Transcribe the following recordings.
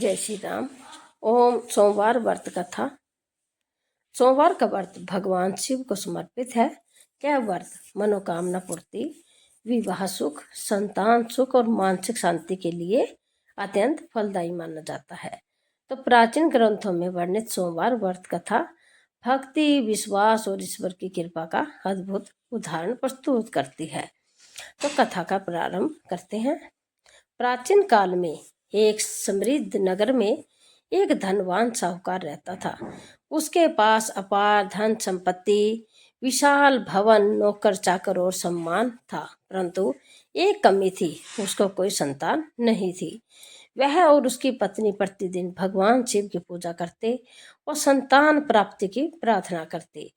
जय श्री राम। ओम। सोमवार व्रत कथा। सोमवार का व्रत भगवान शिव को समर्पित है। यह व्रत मनोकामना पूर्ति, विवाह सुख, संतान सुख और मानसिक शांति के लिए अत्यंत फलदायी माना जाता है। तो प्राचीन ग्रंथों में वर्णित सोमवार व्रत कथा भक्ति, विश्वास और ईश्वर की कृपा का अद्भुत उदाहरण प्रस्तुत करती है। तो कथा का प्रारंभ करते हैं। प्राचीन काल में एक समृद्ध नगर में एक धनवान साहूकार रहता था। उसके पास अपार धन संपत्ति, विशाल भवन, नौकर चाकर और सम्मान था, परंतु एक कमी थी, उसको कोई संतान नहीं थी। वह और उसकी पत्नी प्रतिदिन भगवान शिव की पूजा करते और संतान प्राप्ति की प्रार्थना करते।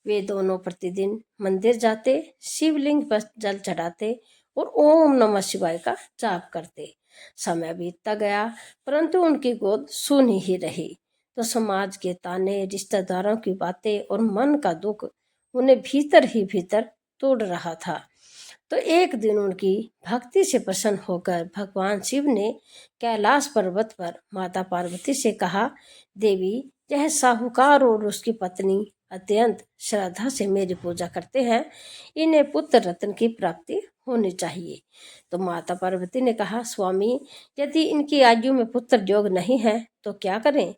वे दोनों प्रतिदिन मंदिर जाते, शिवलिंग पर जल चढ़ाते और ओम नमः शिवाय का जाप करते। समय बीतता गया, परंतु उनकी गोद सूनी ही रही। तो समाज के ताने, रिश्तेदारों की बातें और मन का दुख उन्हें भीतर ही भीतर तोड़ रहा था। तो एक दिन उनकी भक्ति से प्रसन्न होकर भगवान शिव ने कैलाश पर्वत पर माता पार्वती से कहा, देवी, यह साहूकार और उसकी पत्नी अत्यंत श्रद्धा से मेरी पूजा करते हैं, इन्हें पुत्र रत्न की प्राप्ति होनी चाहिए। तो माता पार्वती ने कहा, स्वामी, यदि इनकी आयु में पुत्र योग नहीं है तो क्या करें?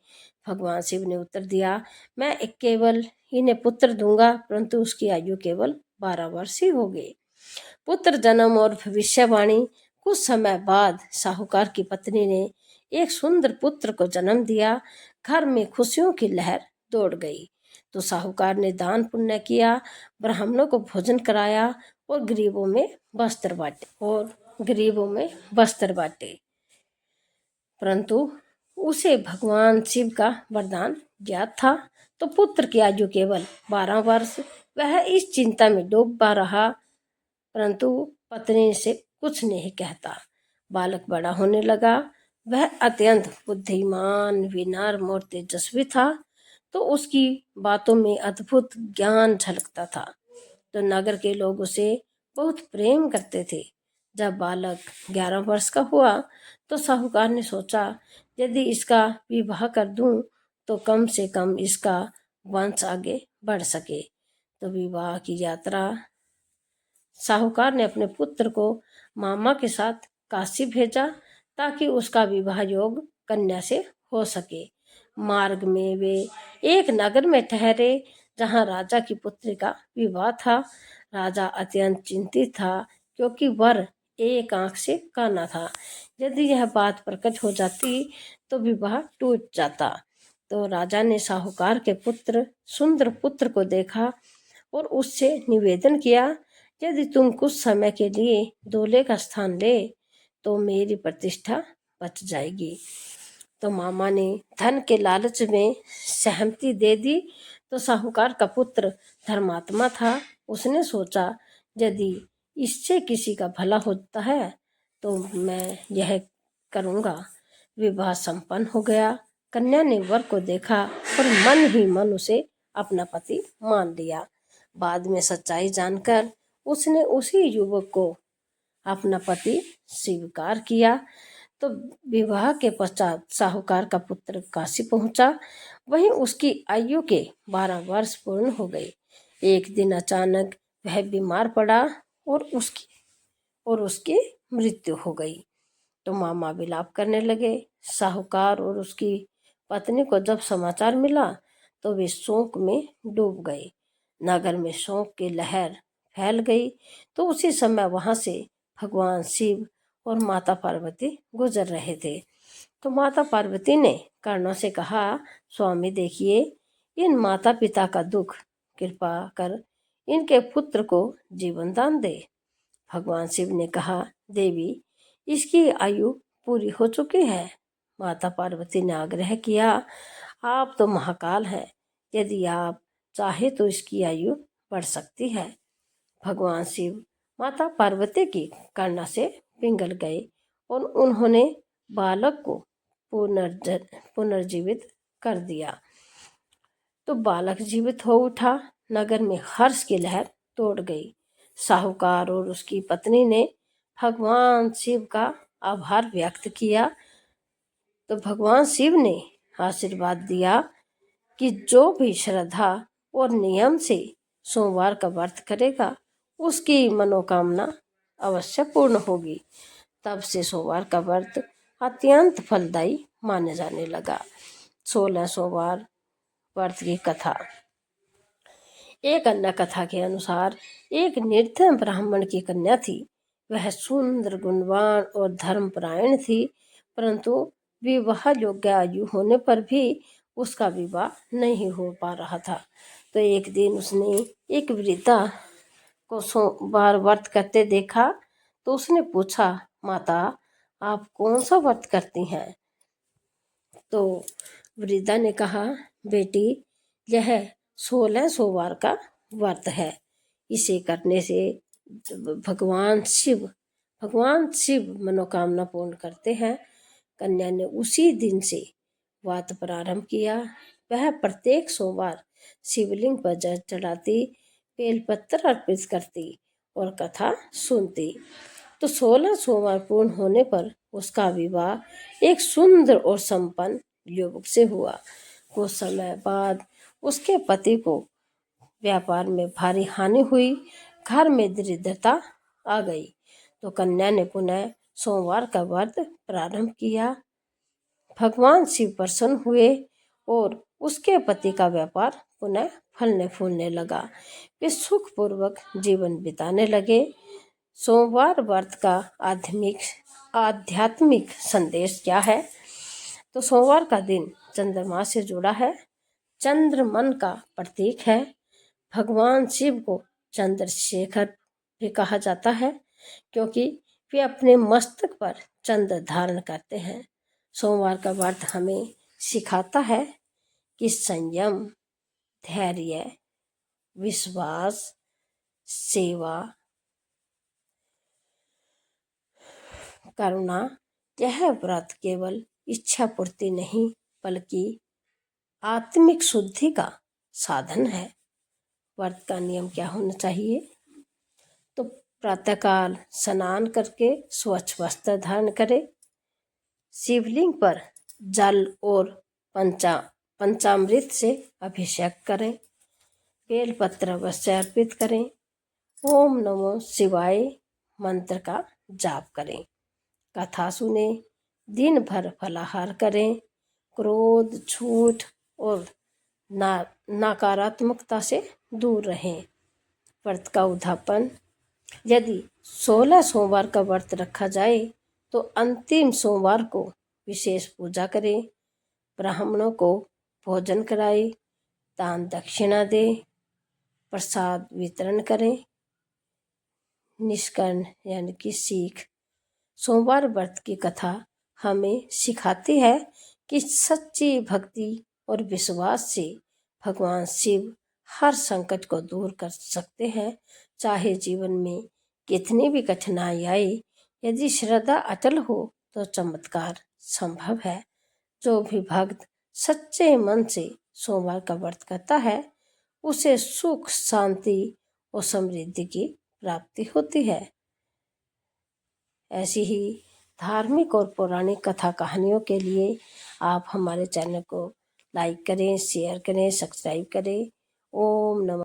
भगवान शिव ने उत्तर दिया, मैं केवल इन्हें पुत्र दूंगा, परंतु उसकी आयु केवल 12 वर्ष ही होगी। पुत्र जन्म और भविष्यवाणी। कुछ समय बाद साहूकार की पत्नी ने एक सुंदर पुत्र को जन्म दिया। घर में खुशियों की लहर दौड़ गई। तो साहूकार ने दान पुण्य किया, ब्राह्मणों को भोजन कराया और गरीबों में वस्त्र बांटे परंतु उसे भगवान शिव का वरदान ज्ञात था। तो पुत्र की आयु केवल 12 वर्ष। वह इस चिंता में डूबा रहा, परंतु पत्नी से कुछ नहीं कहता। बालक बड़ा होने लगा। वह अत्यंत बुद्धिमान, विनम्र और तेजस्वी था। तो उसकी बातों में अद्भुत ज्ञान झलकता था। तो नगर के लोग उसे बहुत प्रेम करते थे। जब बालक 11 वर्ष का हुआ तो साहूकार ने सोचा, यदि इसका विवाह कर दूं तो कम से कम इसका वंश आगे बढ़ सके। तो विवाह की यात्रा। साहूकार ने अपने पुत्र को मामा के साथ काशी भेजा ताकि उसका विवाह योग कन्या से हो सके। मार्ग में वे एक नगर में ठहरे जहां राजा की पुत्री का विवाह था। राजा अत्यंत चिंतित था क्योंकि वर एक आंख से काना था। यदि यह बात प्रकट हो जाती तो विवाह टूट जाता। तो राजा ने साहूकार के सुंदर पुत्र को देखा और उससे निवेदन किया, यदि तुम कुछ समय के लिए दूल्हे का स्थान ले तो मेरी प्रतिष्ठा बच जाएगी। तो मामा ने धन के लालच में सहमति दे दी। तो साहूकार का पुत्र धर्मात्मा था। उसने सोचा, यदि इससे किसी का भला होता है तो मैं यह करूँगा। विवाह संपन्न हो गया। कन्या ने वर को देखा और मन ही मन उसे अपना पति मान लिया। बाद में सच्चाई जानकर उसने उसी युवक को अपना पति स्वीकार किया। तो विवाह के पश्चात साहूकार का पुत्र काशी पहुंचा। वहीं उसकी आयु के 12 वर्ष पूर्ण हो गए। एक दिन अचानक वह बीमार पड़ा और उसकी मृत्यु हो गई। तो मामा विलाप करने लगे। साहूकार और उसकी पत्नी को जब समाचार मिला तो वे शोक में डूब गए। नगर में शोक की लहर फैल गई। तो उसी समय वहां से भगवान शिव और माता पार्वती गुजर रहे थे। तो माता पार्वती ने कर्णों से कहा, स्वामी, देखिए, इन माता पिता का दुख कृपा कर इनके पुत्र को जीवन दान दे। भगवान शिव ने कहा, देवी, इसकी आयु पूरी हो चुकी है। माता पार्वती ने आग्रह किया, आप तो महाकाल हैं, यदि आप चाहे तो इसकी आयु बढ़ सकती है। भगवान शिव माता पार्वती की करुणा से पिघल गए और उन्होंने बालक को पुनर्जीवित कर दिया। तो बालक जीवित हो उठा। नगर में हर्ष की लहर दौड़ गई। साहूकार और उसकी पत्नी ने भगवान शिव का आभार व्यक्त किया। तो भगवान शिव ने आशीर्वाद दिया कि जो भी श्रद्धा और नियम से सोमवार का व्रत करेगा उसकी मनोकामना अवश्य पूर्ण होगी। तब से सोमवार का व्रत अत्यंत फलदायी माने जाने लगा। 16 सोमवार व्रत की कथा। एक अन्य कथा के अनुसार एक निर्धन ब्राह्मण की कन्या थी। वह सुंदर, गुणवान और धर्मपरायण थी, परंतु विवाह योग्य आयु होने पर भी उसका विवाह नहीं हो पा रहा था। तो एक दिन उसने एक वृद्धा को सोमवार व्रत करते देखा, तो उसने पूछा, माता आप कौन सा व्रत करती हैं? तो वृद्धा ने कहा, बेटी यह 16 सोमवार का व्रत है। इसे करने से भगवान शिव मनोकामना पूर्ण करते हैं। कन्या ने उसी दिन से व्रत प्रारंभ किया। वह प्रत्येक सोमवार शिवलिंग पर जल चढ़ाती, बेलपत्र अर्पित करती और कथा सुनती। तो 16 सोमवार पूर्ण होने पर उसका विवाह एक सुंदर और संपन्न युवक से हुआ। कुछ समय बाद उसके पति को व्यापार में भारी हानि हुई, घर में दरिद्रता आ गई। तो कन्या ने पुनः सोमवार का व्रत प्रारंभ किया। भगवान शिव प्रसन्न हुए और उसके पति का व्यापार पुनः फलने फूलने लगा। वे सुखपूर्वक जीवन बिताने लगे। सोमवार व्रत का आध्यात्मिक संदेश क्या है? तो सोमवार का दिन चंद्रमा से जुड़ा है। चंद्र मन का प्रतीक है। भगवान शिव को चंद्रशेखर भी कहा जाता है, क्योंकि वे अपने मस्तक पर चंद्र धारण करते हैं। सोमवार का व्रत हमें सिखाता है कि संयम, धैर्य, विश्वास, सेवा, करुणा, यह व्रत केवल इच्छा पूर्ति नहीं बल्कि आत्मिक शुद्धि का साधन है। व्रत का नियम क्या होना चाहिए? तो प्रातःकाल स्नान करके स्वच्छ वस्त्र धारण करें, शिवलिंग पर जल और पंचामृत से अभिषेक करें, बेलपत्र अवश्य अर्पित करें, ओम नमो शिवाय मंत्र का जाप करें, कथा सुने, दिन भर फलाहार करें, क्रोध, झूठ और नकारात्मकता से दूर रहें। व्रत का उद्यापन। यदि 16 सोमवार का व्रत रखा जाए तो अंतिम सोमवार को विशेष पूजा करें, ब्राह्मणों को भोजन कराएं, दान दक्षिणा दें, प्रसाद वितरण करें। निष्कर्ण यानी कि सीख। सोमवार व्रत की कथा हमें सिखाती है कि सच्ची भक्ति और विश्वास से भगवान शिव हर संकट को दूर कर सकते हैं। चाहे जीवन में कितनी भी कठिनाई आए, यदि श्रद्धा अटल हो तो चमत्कार संभव है। जो भी भक्त सच्चे मन से सोमवार का व्रत करता है उसे सुख, शांति और समृद्धि की प्राप्ति होती है। ऐसी ही धार्मिक और पौराणिक कथा कहानियों के लिए आप हमारे चैनल को लाइक करें, शेयर करें, सब्सक्राइब करें। ओम नमः।